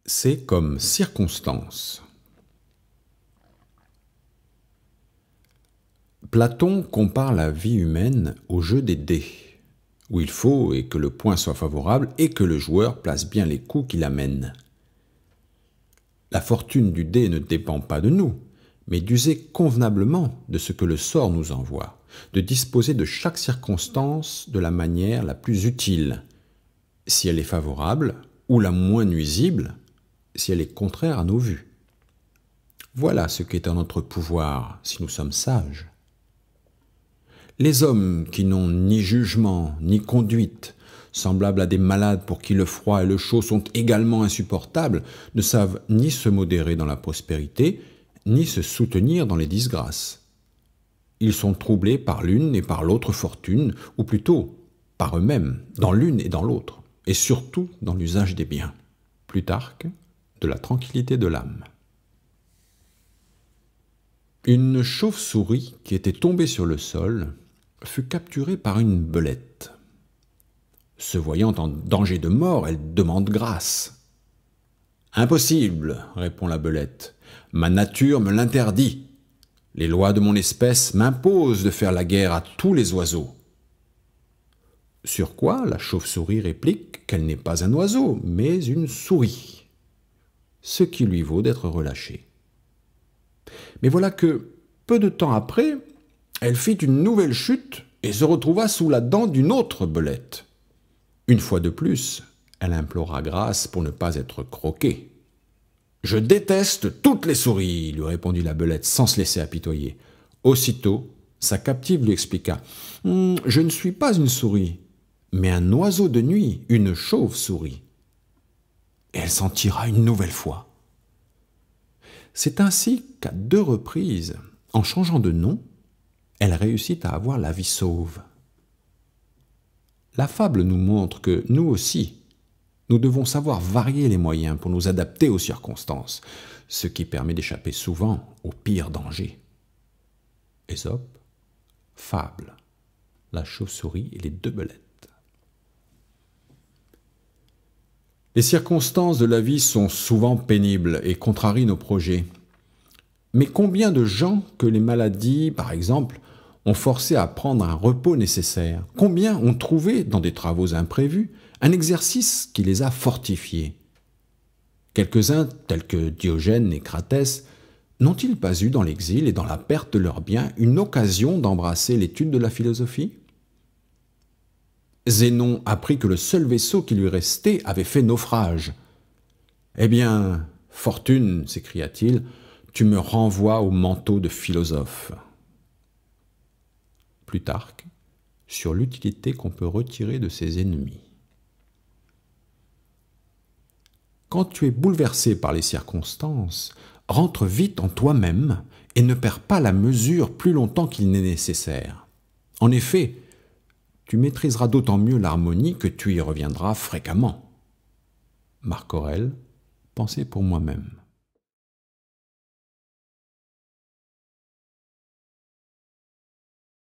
C'est comme circonstance. Platon compare la vie humaine au jeu des dés, où il faut et que le point soit favorable et que le joueur place bien les coups qu'il amène. La fortune du dé ne dépend pas de nous, mais d'user convenablement de ce que le sort nous envoie, de disposer de chaque circonstance de la manière la plus utile, si elle est favorable, ou la moins nuisible, si elle est contraire à nos vues. Voilà ce qui est en notre pouvoir, si nous sommes sages. Les hommes qui n'ont ni jugement, ni conduite, semblables à des malades pour qui le froid et le chaud sont également insupportables, ne savent ni se modérer dans la prospérité, ni se soutenir dans les disgrâces. Ils sont troublés par l'une et par l'autre fortune, ou plutôt par eux-mêmes, dans l'une et dans l'autre, et surtout dans l'usage des biens. Plutarque, de la tranquillité de l'âme. Une chauve-souris qui était tombée sur le sol fut capturée par une belette. Se voyant en danger de mort, elle demande grâce. « Impossible, répond la belette. Ma nature me l'interdit. Les lois de mon espèce m'imposent de faire la guerre à tous les oiseaux. » Sur quoi la chauve-souris réplique qu'elle n'est pas un oiseau, mais une souris, ce qui lui vaut d'être relâchée. Mais voilà que, peu de temps après, elle fit une nouvelle chute et se retrouva sous la dent d'une autre belette. Une fois de plus, elle implora grâce pour ne pas être croquée. « Je déteste toutes les souris, » lui répondit la belette sans se laisser apitoyer. Aussitôt, sa captive lui expliqua « Je ne suis pas une souris, mais un oiseau de nuit, une chauve-souris. » Et elle s'en tira une nouvelle fois. C'est ainsi qu'à 2 reprises, en changeant de nom, elle réussit à avoir la vie sauve. La fable nous montre que nous aussi, nous devons savoir varier les moyens pour nous adapter aux circonstances, ce qui permet d'échapper souvent aux pires dangers. Ésope, fable, la chauve-souris et les 2 belettes. Les circonstances de la vie sont souvent pénibles et contrarient nos projets. Mais combien de gens que les maladies, par exemple, ont forcé à prendre un repos nécessaire? Combien ont trouvé, dans des travaux imprévus, un exercice qui les a fortifiés? Quelques-uns, tels que Diogène et Cratès, n'ont-ils pas eu dans l'exil et dans la perte de leurs biens une occasion d'embrasser l'étude de la philosophie? Zénon apprit que le seul vaisseau qui lui restait avait fait naufrage. « Eh bien, fortune, s'écria-t-il, tu me renvoies au manteau de philosophe. » Plutarque, sur l'utilité qu'on peut retirer de ses ennemis. Quand tu es bouleversé par les circonstances, rentre vite en toi-même et ne perds pas la mesure plus longtemps qu'il n'est nécessaire. En effet, tu maîtriseras d'autant mieux l'harmonie que tu y reviendras fréquemment. Marc Aurèle, Pensée pour moi-même.